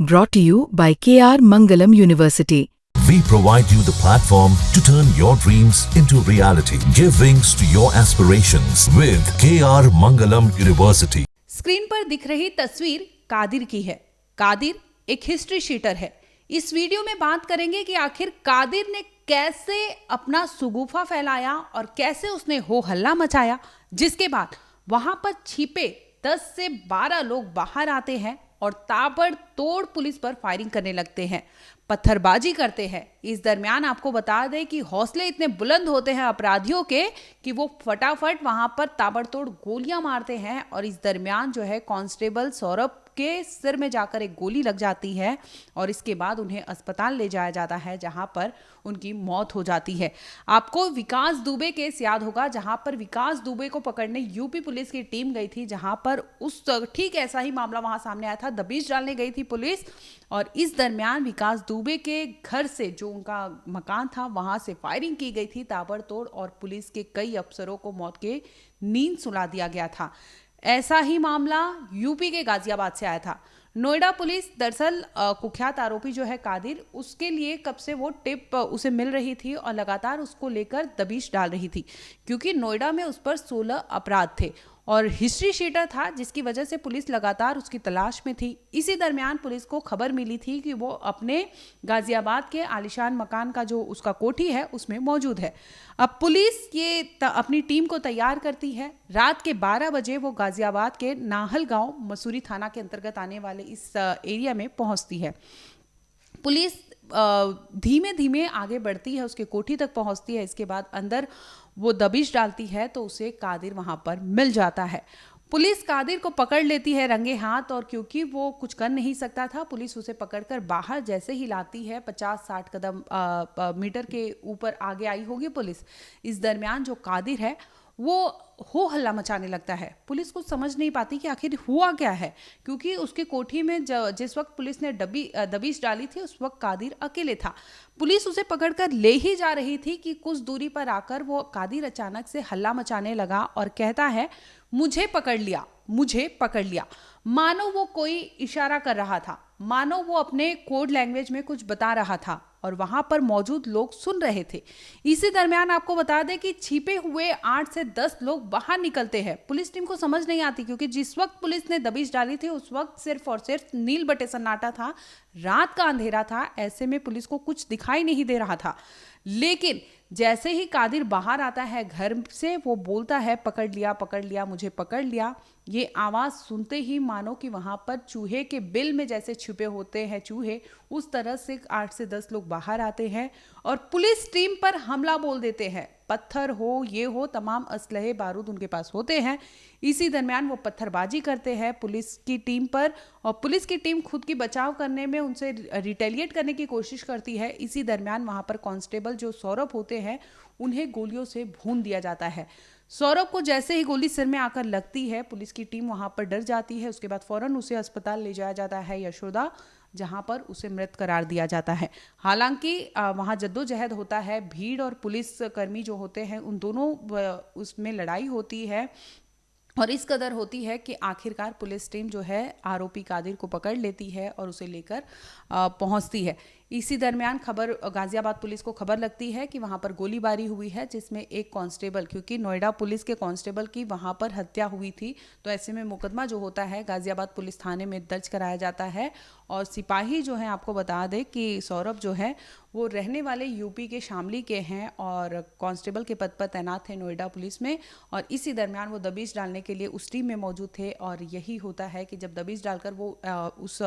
Brought to you by KR Mangalam University. We provide you the platform to turn your dreams into reality. Give wings to your aspirations with KR Mangalam University. Screen पर दिख रही तस्वीर कादिर की है। कादिर एक history sheeter है। इस video में बात करेंगे कि आखिर कादिर ने कैसे अपना सुगुफा फैलाया और कैसे उसने हो हल्ला मचाया, जिसके बाद वहां पर छिपे 10 से 12 लोग बाहर आते हैं और ताबड़तोड़ पुलिस पर फायरिंग करने लगते हैं, पत्थरबाजी करते हैं। इस दरमियान आपको बता दें कि हौसले इतने बुलंद होते हैं अपराधियों के कि वो फटाफट वहां पर ताबड़तोड़ गोलियां मारते हैं और इस दरमियान जो है कांस्टेबल सौरभ के सिर में जाकर एक गोली लग जाती है और इसके बाद उन्हें अस्पताल ले जाया जाता है, जहां पर उनकी मौत हो जाती है। आपको विकास दुबे केस याद होगा, जहां पर विकास दुबे को पकड़ने यूपी पुलिस की टीम गई थी, जहां पर उस ठीक ऐसा ही मामला वहां सामने आया था। दबिश डालने गई थी पुलिस और इस दरमियान विकास दुबे के घर से, जो उनका मकान था, वहां से फायरिंग की गई थी ताबड़तोड़ और पुलिस के कई अफसरों को मौत के नींद सुला दिया गया था। ऐसा ही मामला यूपी के गाजियाबाद से आया था। नोएडा पुलिस दरअसल कुख्यात आरोपी जो है कादिर, उसके लिए कब से वो टिप उसे मिल रही थी और लगातार उसको लेकर दबिश डाल रही थी, क्योंकि नोएडा में उस पर 16 अपराध थे और हिस्ट्री शीटर था, जिसकी वजह से पुलिस लगातार उसकी तलाश में थी। इसी दरमियान पुलिस को खबर मिली थी कि वो अपने गाजियाबाद के आलिशान मकान का जो उसका कोठी है उसमें मौजूद है। अब पुलिस ये अपनी टीम को तैयार करती है। रात के 12 बजे वो गाजियाबाद के नाहल गांव मसूरी थाना के अंतर्गत आने वाले इस एरिया में पहुंचती है। पुलिस धीमे धीमे आगे बढ़ती है, उसके कोठी तक पहुंचती है। इसके बाद अंदर वो दबिश डालती है तो उसे कादिर वहां पर मिल जाता है। पुलिस कादिर को पकड़ लेती है रंगे हाथ और क्योंकि वो कुछ कर नहीं सकता था, पुलिस उसे पकड़कर बाहर जैसे ही लाती है, 50-60 कदम मीटर के ऊपर आगे आई होगी पुलिस। इस दरमियान जो कादिर है वो हो हल्ला मचाने लगता है। पुलिस को समझ नहीं पाती कि आखिर हुआ क्या है, क्योंकि उसके कोठी में जिस वक्त पुलिस ने दबिश डाली थी उस वक्त कादिर अकेले था। पुलिस उसे पकड़कर ले ही जा रही थी कि कुछ दूरी पर आकर वो कादिर अचानक से हल्ला मचाने लगा और कहता है, मुझे पकड़ लिया, मुझे पकड़ लिया। मानो वो कोई इशारा कर रहा था, मानो वो अपने कोड लैंग्वेज में कुछ बता रहा था और वहां पर मौजूद लोग सुन रहे थे। इसी दरमियान आपको बता दें कि छिपे हुए 8 से 10 लोग बाहर निकलते हैं। पुलिस टीम को समझ नहीं आती, क्योंकि जिस वक्त पुलिस ने दबिश डाली थी उस वक्त सिर्फ और सिर्फ नील बटे सन्नाटा था, रात का अंधेरा था। ऐसे में पुलिस को कुछ दिखाई नहीं दे रहा था। लेकिन जैसे ही कादिर बाहर आता है घर से, वो बोलता है, पकड़ लिया, मुझे पकड़ लिया। ये आवाज़ सुनते ही मानो कि वहाँ पर चूहे के बिल में जैसे छुपे होते हैं चूहे, उस तरह से 8 से 10 लोग बाहर आते हैं और पुलिस टीम पर हमला बोल देते हैं। पत्थर हो, ये हो, तमाम असलहे बारूद उनके पास होते हैं। इसी दरमियान वो पत्थरबाजी करते हैं पुलिस की टीम पर और पुलिस की टीम खुद की बचाव करने में उनसे रिटेलिएट करने की कोशिश करती है। इसी दरमियान वहाँ पर कांस्टेबल जो सौरभ होते हैं उन्हें गोलियों से भून दिया जाता है। सौरभ को जैसे ही गोली सिर में आकर लगती है, पुलिस की टीम वहां पर डर जाती है। उसके बाद फौरन उसे अस्पताल ले जाया जाता है यशोदा, जहां पर उसे मृत करार दिया जाता है। हालांकि वहां जद्दोजहद होता है, भीड़ और पुलिस कर्मी जो होते हैं उन दोनों उसमें लड़ाई होती है और इस कदर होती है कि आखिरकार पुलिस टीम जो है आरोपी कादिर को पकड़ लेती है और उसे लेकर पहुंचती है। इसी दरमियान गाजियाबाद पुलिस को खबर लगती है कि वहां पर गोलीबारी हुई है, जिसमें एक कांस्टेबल, क्योंकि नोएडा पुलिस के कांस्टेबल की वहां पर हत्या हुई थी, तो ऐसे में मुकदमा जो होता है गाजियाबाद पुलिस थाने में दर्ज कराया जाता है। और सिपाही जो है, आपको बता दें कि सौरभ जो है वो रहने वाले यूपी के शामली के हैं और कांस्टेबल के पद पर तैनात थे नोएडा पुलिस में। और इसी दरमियान वो दबिश डालने के लिए उस टीम में मौजूद थे और यही होता है कि जब दबिश डालकर वो उस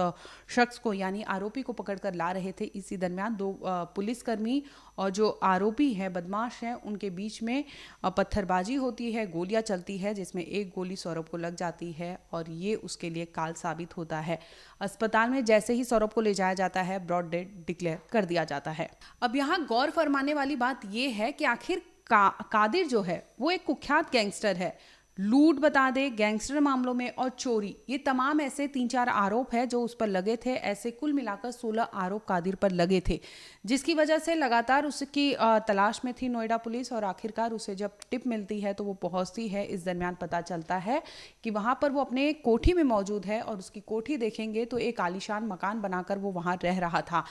शख्स को यानी आरोपी को पकड़कर ला रहे थे, इसी दरमियान 2 पुलिसकर्मी और जो आरोपी हैं, बदमाश हैं, उनके बीच में पत्थरबाजी होती है, गोलियां चलती है, जिसमें एक गोली सौरभ को लग जाती है और ये उसके लिए काल साबित होता है। अस्पताल में जैसे ही सौरभ को ले जाया जाता है, ब्रॉड डेड डिक्लेयर कर दिया जाता है। अब यहाँ गौर फरमाने वाली बात यह है कि आखिर कादिर जो है वो एक कुख्यात गैंगस्टर है। लूट बता दे, गैंगस्टर मामलों में और चोरी, ये तमाम ऐसे 3-4 आरोप है जो उस पर लगे थे। ऐसे कुल मिलाकर 16 आरोप कादिर पर लगे थे, जिसकी वजह से लगातार उसकी तलाश में थी नोएडा पुलिस। और आखिरकार उसे जब टिप मिलती है तो वो पहुंचती है। इस दरमियान पता चलता है कि वहां पर वो अपने कोठी में मौजूद है और उसकी कोठी देखेंगे तो एक आलीशान मकान बनाकर वो वहां रह रहा था।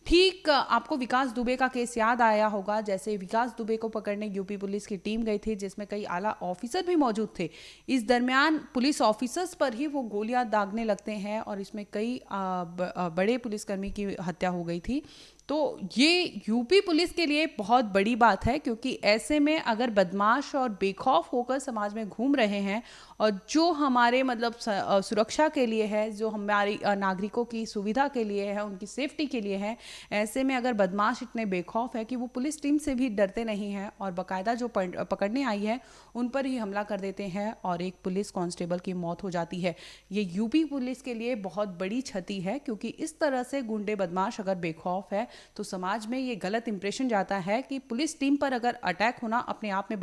ठीक आपको विकास दुबे का केस याद आया होगा। जैसे विकास दुबे को पकड़ने यूपी पुलिस की टीम गई थी, जिसमें कई आला ऑफिसर भी मौजूद थे। इस दरमियान पुलिस ऑफिसर्स पर ही वो गोलियां दागने लगते हैं और इसमें कई बड़े पुलिसकर्मी की हत्या हो गई थी। तो ये यूपी पुलिस के लिए बहुत बड़ी बात है, क्योंकि ऐसे में अगर बदमाश और बेखौफ होकर समाज में घूम रहे हैं और जो हमारे मतलब सुरक्षा के लिए है, जो हमारी नागरिकों की सुविधा के लिए है, उनकी सेफ्टी के लिए है, ऐसे में अगर बदमाश इतने बेखौफ है कि वो पुलिस टीम से भी डरते नहीं हैं और बाकायदा जो पकड़ने आई है उन पर ही हमला कर देते हैं और एक पुलिस कांस्टेबल की मौत हो जाती है। ये यूपी पुलिस के लिए बहुत बड़ी क्षति है, क्योंकि इस तरह से गुंडे बदमाश अगर बेखौफ है तो समाज में ये गलत इंप्रेशन जाता है कि पुलिस टीम पर अगर अटैक होना अपने आप में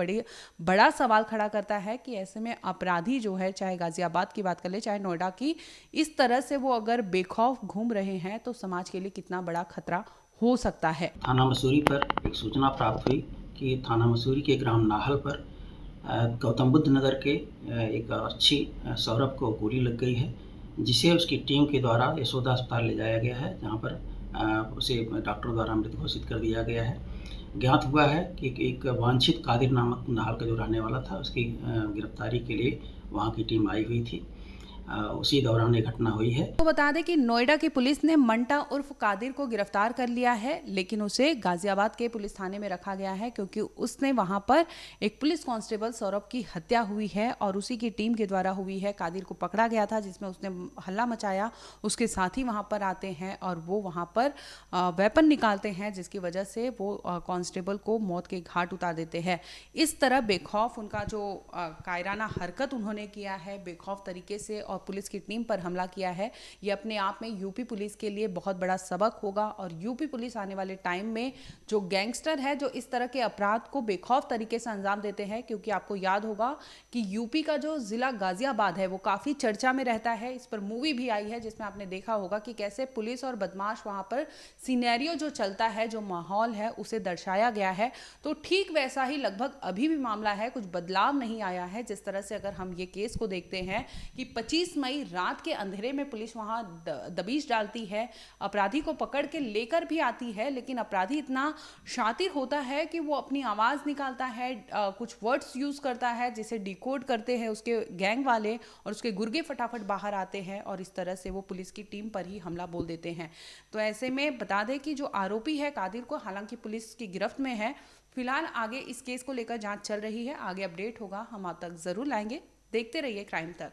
बड़ा सवाल खड़ा करता है कि ऐसे में अपराधी जो है, चाहे गाजियाबाद की बात कर ले चाहे नोएडा की, इस तरह से वो अगर बेखौफ घूम रहे हैं तो समाज के लिए कितना बड़ा खतरा हो सकता है। थाना मसूरी पर एक सूचना प्राप्त हुई कि थाना मसूरी के ग्राम नाहल पर गौतम बुद्ध नगर के एक अच्छी सौरभ को गोली लग गई है, जिसे उसकी टीम के द्वारा यशोदा अस्पताल ले जाया गया है, जहां पर उसे डॉक्टर द्वारा मृत घोषित कर दिया गया है। ज्ञात हुआ है कि एक वांछित कादिर नामक नाहल का जो रहने वाला था, उसकी गिरफ्तारी के लिए वहां की टीम आई हुई थी। उसी दौरान ये घटना हुई है। तो बता दें कि नोएडा की पुलिस ने मंटा उर्फ कादिर को गिरफ्तार कर लिया है, लेकिन उसे गाजियाबाद के पुलिस थाने में रखा गया है, क्योंकि उसने वहां पर एक पुलिस कांस्टेबल सौरभ की हत्या हुई है और उसी की टीम के द्वारा हुई है। कादिर को पकड़ा गया था, जिसमें उसने हल्ला मचाया। उसके साथी वहां पर आते हैं और वो वहां पर वेपन निकालते हैं, जिसकी वजह से वो कांस्टेबल को मौत के घाट उतार देते हैं। इस तरह बेखौफ उनका जो कायराना हरकत उन्होंने किया है, बेखौफ तरीके से और पुलिस की टीम पर हमला किया है, ये अपने आप में यूपी पुलिस के लिए बहुत बड़ा सबक होगा। और यूपी पुलिस आने वाले टाइम में जो गैंगस्टर है, जो इस तरह के अपराध को बेखौफ तरीके से अंजाम देते हैं, क्योंकि आपको याद होगा कि यूपी का जो जिला गाजियाबाद है वो काफ़ी चर्चा में रहता है। इस पर मूवी भी आई है, जिसमें आपने देखा होगा कि कैसे पुलिस और बदमाश वहाँ पर सिनेरियो जो चलता है, जो माहौल है, उसे दर्शाया गया है। तो ठीक वैसा ही लगभग अभी भी मामला है, कुछ बदलाव नहीं आया है। जिस तरह से अगर हम ये केस को देखते हैं कि 25 मई रात के अंधेरे में पुलिस वहां दबिश डालती है, अपराधी को पकड़ के लेकर भी आती है, लेकिन अपराधी इतना शातिर होता है कि वो अपनी आवाज़ निकालता है, कुछ वर्ड्स यूज़ करता है, जिसे डिकोड करते हैं उसके गैंग वाले और उसके गुर्गे फटाफट बाहर आते हैं और इस तरह से वो पुलिस की टीम पर ही हमला बोल देते हैं। तो ऐसे में बता दें कि जो आरोपी है कादिर को, हालांकि पुलिस की गिरफ्त में है। फिलहाल आगे इस केस को लेकर जांच चल रही है, आगे अपडेट होगा, हम आप तक ज़रूर लाएंगे। देखते रहिए क्राइम तक।